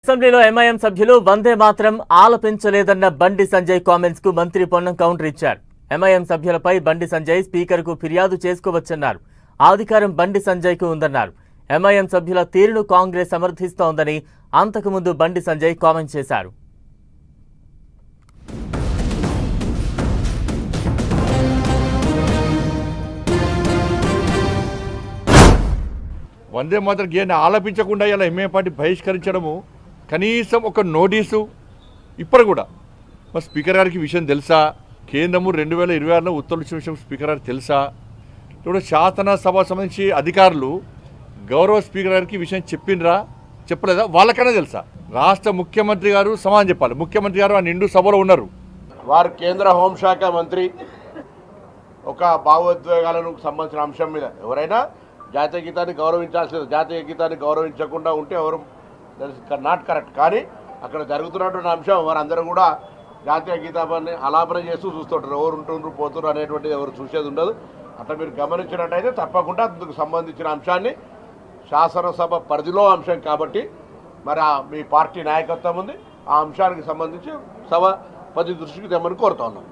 అసెంబ్లీలో ఎంఐఎం సభ్యులు వందే మాత్రం ఆలపించలేదన్న బండి సంజయ్ కామెంట్స్ కు మంత్రి పొన్నం కౌంటర్ ఇచ్చారు. ఎంఐఎం సభ్యులపై బండి సంజయ్ స్పీకర్ కు ఫిర్యాదు చేసుకోవచ్చన్నారు. ఆ అధికారం బండి సంజయ్ కు ఉందన్నారు. ఎంఐఎం సభ్యుల తీరును కాంగ్రెస్ సమర్థిస్తోందని అంతకుముందు బండి సంజయ్ కామెంట్ చేశారు. వందే మాత్రం గేయాన్ని ఆలపించకుండా ఇలా ఎంఏ పార్టీ బహిష్కరించడము, కనీసం ఒక నోటీసు ఇప్పుడు కూడా మరి స్పీకర్ గారికి విషయం తెలుసా? కేంద్రము 2026లో ఉత్తర్వులు ఇచ్చిన విషయం స్పీకర్ గారికి తెలుసా? ఇప్పుడు శాసనసభ సంబంధించి అధికారులు గౌరవ స్పీకర్ గారికి విషయం చెప్పినరా చెప్పలేదా? వాళ్ళకైనా తెలుసా? రాష్ట్ర ముఖ్యమంత్రి గారు సమాధానం చెప్పాలి. ముఖ్యమంత్రి గారు ఆ నిండు సభలో ఉన్నారు. వారు కేంద్ర హోంశాఖ మంత్రి. ఒక భావోద్వేగాలకు సంబంధించిన అంశం మీద ఎవరైనా జాతీయ గీతాన్ని గౌరవించాల్సింది. జాతీయ గీతాన్ని గౌరవించకుండా ఉంటే ఎవరు నాట్ కరెక్ట్. కానీ అక్కడ జరుగుతున్నటువంటి అంశం వారందరూ కూడా జాతీయ గీతాన్ని ఆలాపన చేస్తూ చూస్తుంటారు. ఎవరు ఉంటుండ్రు పోతున్నారు అనేటువంటిది ఎవరు చూసేది ఉండదు. అట్లా మీరు గమనించినట్టయితే తప్పకుండా అందుకు సంబంధించిన అంశాన్ని శాసనసభ పరిధిలో అంశం కాబట్టి మరి మీ పార్టీ నాయకత్వం ఉంది. ఆ అంశానికి సంబంధించి సభ పది దృష్టికి తెమ్మని కోరుతా ఉన్నాం.